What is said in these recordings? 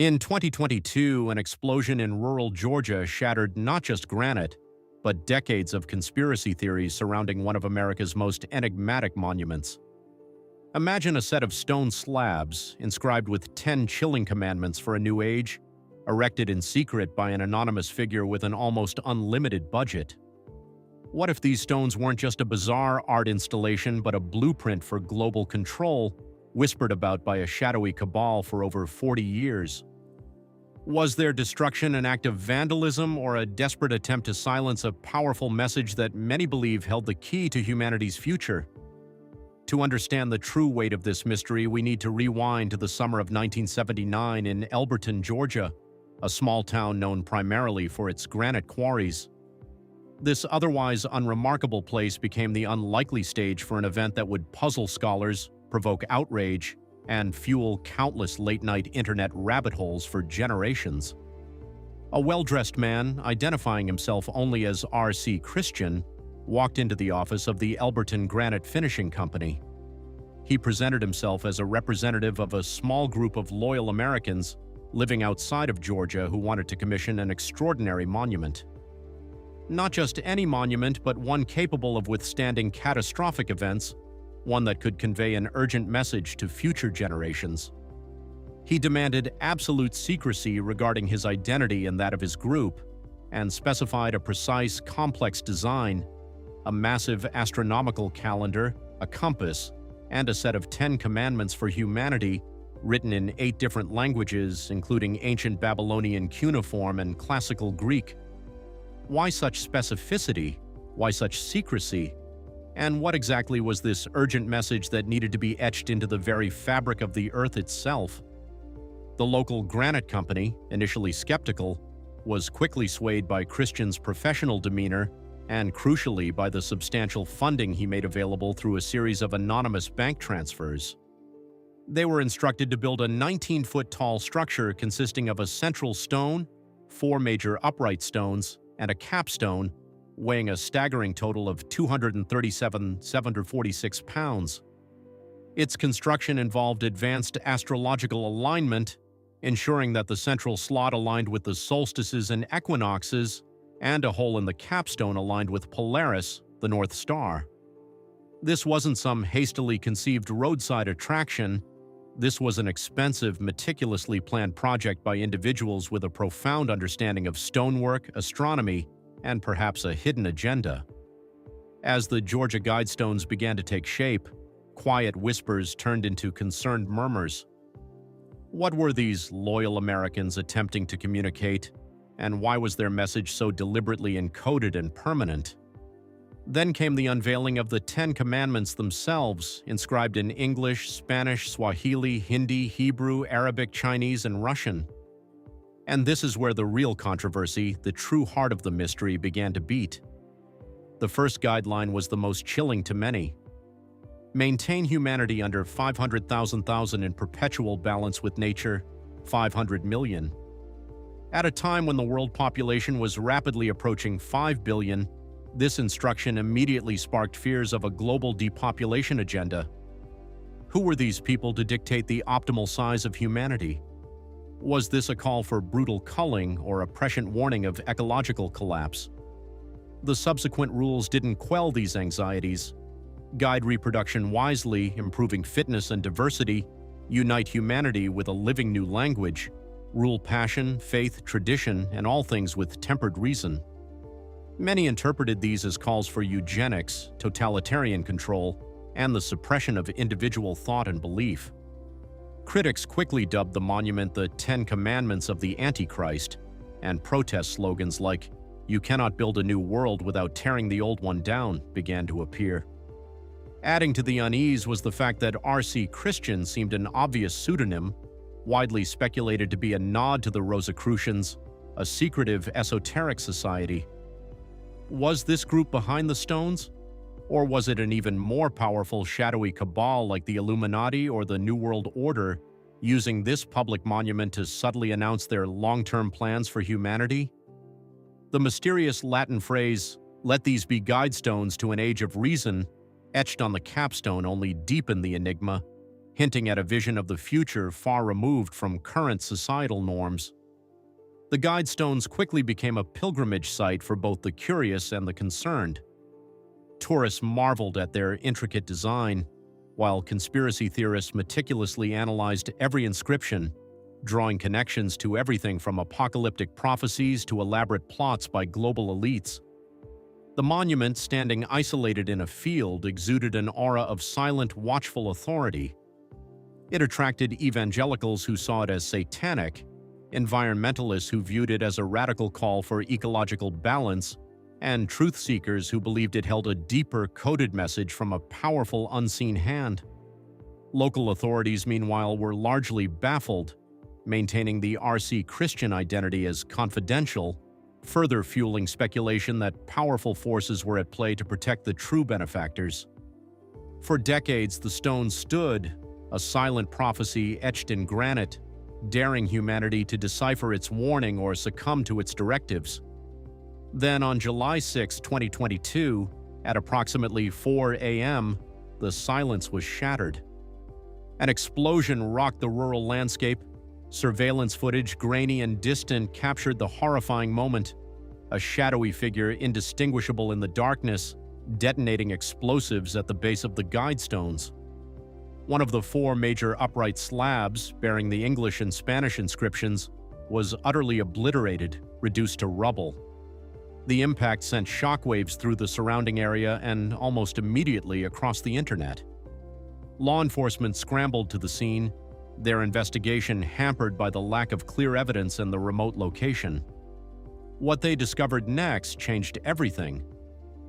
In 2022, an explosion in rural Georgia shattered not just granite, but decades of conspiracy theories surrounding one of America's most enigmatic monuments. Imagine a set of stone slabs inscribed with 10 chilling commandments for a new age, erected in secret by an anonymous figure with an almost unlimited budget. What if these stones weren't just a bizarre art installation but a blueprint for global control, whispered about by a shadowy cabal for over 40 years? Was their destruction an act of vandalism or a desperate attempt to silence a powerful message that many believe held the key to humanity's future? To understand the true weight of this mystery, we need to rewind to the summer of 1979 in Elberton, Georgia, a small town known primarily for its granite quarries. This otherwise unremarkable place became the unlikely stage for an event that would puzzle scholars, provoke outrage, and fuel countless late-night internet rabbit holes for generations. A well-dressed man, identifying himself only as R.C. Christian, walked into the office of the Elberton Granite Finishing Company. He presented himself as a representative of a small group of loyal Americans living outside of Georgia who wanted to commission an extraordinary monument. Not just any monument, but one capable of withstanding catastrophic events, one that could convey an urgent message to future generations. He demanded absolute secrecy regarding his identity and that of his group, and specified a precise, complex design, a massive astronomical calendar, a compass, and a set of 10 commandments for humanity, written in 8 different languages, including ancient Babylonian cuneiform and classical Greek. Why such specificity? Why such secrecy? And what exactly was this urgent message that needed to be etched into the very fabric of the earth itself? The local granite company, initially skeptical, was quickly swayed by Christian's professional demeanor and, crucially, by the substantial funding he made available through a series of anonymous bank transfers. They were instructed to build a 19-foot-tall structure consisting of a central stone, 4 major upright stones, and a capstone, weighing a staggering total of 237,746 pounds. Its construction involved advanced astrological alignment, ensuring that the central slot aligned with the solstices and equinoxes, and a hole in the capstone aligned with Polaris, the North Star. This wasn't some hastily conceived roadside attraction. This was an expensive, meticulously planned project by individuals with a profound understanding of stonework, astronomy, and perhaps a hidden agenda. As the Georgia Guidestones began to take shape, quiet whispers turned into concerned murmurs. What were these loyal Americans attempting to communicate, and why was their message so deliberately encoded and permanent? Then came the unveiling of the 10 Commandments themselves, inscribed in English, Spanish, Swahili, Hindi, Hebrew, Arabic, Chinese, and Russian. And this is where the real controversy, the true heart of the mystery, began to beat. The first guideline was the most chilling to many. Maintain humanity under 500,000 in perpetual balance with nature, 500 million. At a time when the world population was rapidly approaching 5 billion, this instruction immediately sparked fears of a global depopulation agenda. Who were these people to dictate the optimal size of humanity? Was this a call for brutal culling or a prescient warning of ecological collapse? The subsequent rules didn't quell these anxieties. Guide reproduction wisely, improving fitness and diversity, unite humanity with a living new language, rule passion, faith, tradition, and all things with tempered reason. Many interpreted these as calls for eugenics, totalitarian control, and the suppression of individual thought and belief. Critics quickly dubbed the monument the 10 Commandments of the Antichrist, and protest slogans like, "You cannot build a new world without tearing the old one down," began to appear. Adding to the unease was the fact that R.C. Christian seemed an obvious pseudonym, widely speculated to be a nod to the Rosicrucians, a secretive, esoteric society. Was this group behind the stones? Or was it an even more powerful shadowy cabal like the Illuminati or the New World Order, using this public monument to subtly announce their long-term plans for humanity? The mysterious Latin phrase, "Let these be guidestones to an age of reason," etched on the capstone only deepened the enigma, hinting at a vision of the future far removed from current societal norms. The Guidestones quickly became a pilgrimage site for both the curious and the concerned. Tourists marveled at their intricate design, while conspiracy theorists meticulously analyzed every inscription, drawing connections to everything from apocalyptic prophecies to elaborate plots by global elites. The monument, standing isolated in a field, exuded an aura of silent, watchful authority. It attracted evangelicals who saw it as satanic, environmentalists who viewed it as a radical call for ecological balance, and truth-seekers who believed it held a deeper, coded message from a powerful, unseen hand. Local authorities, meanwhile, were largely baffled, maintaining the RC Christian identity as confidential, further fueling speculation that powerful forces were at play to protect the true benefactors. For decades, the stone stood, a silent prophecy etched in granite, daring humanity to decipher its warning or succumb to its directives. Then, on July 6, 2022, at approximately 4 a.m., the silence was shattered. An explosion rocked the rural landscape. Surveillance footage, grainy and distant, captured the horrifying moment. A shadowy figure indistinguishable in the darkness, detonating explosives at the base of the Guidestones. One of the 4 major upright slabs, bearing the English and Spanish inscriptions, was utterly obliterated, reduced to rubble. The impact sent shockwaves through the surrounding area and almost immediately across the internet. Law enforcement scrambled to the scene, their investigation hampered by the lack of clear evidence and the remote location. What they discovered next changed everything.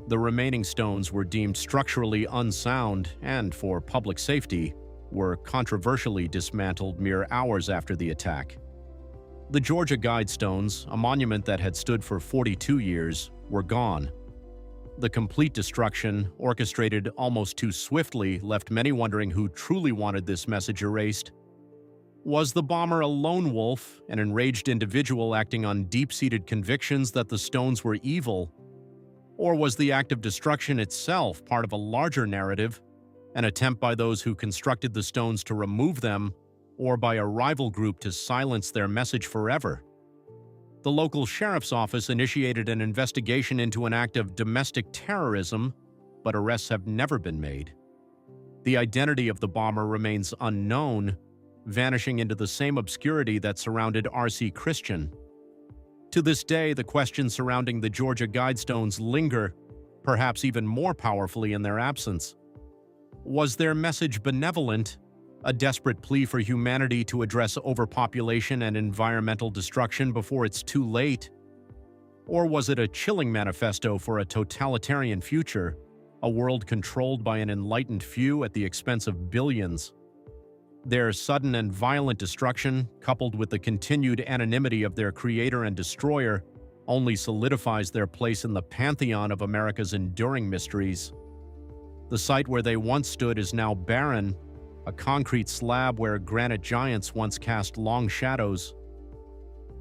The remaining stones were deemed structurally unsound and, for public safety, were controversially dismantled mere hours after the attack. The Georgia Guidestones, a monument that had stood for 42 years, were gone. The complete destruction, orchestrated almost too swiftly, left many wondering who truly wanted this message erased. Was the bomber a lone wolf, an enraged individual acting on deep-seated convictions that the stones were evil? Or was the act of destruction itself part of a larger narrative, an attempt by those who constructed the stones to remove them, or by a rival group to silence their message forever? The local sheriff's office initiated an investigation into an act of domestic terrorism, but arrests have never been made. The identity of the bomber remains unknown, vanishing into the same obscurity that surrounded RC Christian. To this day, the questions surrounding the Georgia Guidestones linger, perhaps even more powerfully in their absence. Was their message benevolent, a desperate plea for humanity to address overpopulation and environmental destruction before it's too late? Or was it a chilling manifesto for a totalitarian future, a world controlled by an enlightened few at the expense of billions? Their sudden and violent destruction, coupled with the continued anonymity of their creator and destroyer, only solidifies their place in the pantheon of America's enduring mysteries. The site where they once stood is now barren, a concrete slab where granite giants once cast long shadows.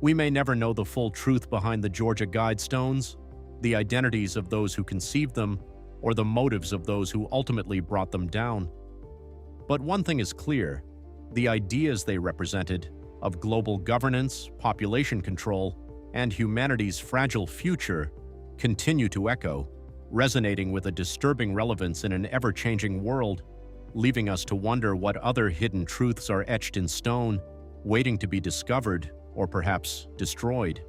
We may never know the full truth behind the Georgia Guidestones, the identities of those who conceived them, or the motives of those who ultimately brought them down. But one thing is clear: the ideas they represented, of global governance, population control, and humanity's fragile future, continue to echo, resonating with a disturbing relevance in an ever-changing world, leaving us to wonder what other hidden truths are etched in stone, waiting to be discovered or perhaps destroyed.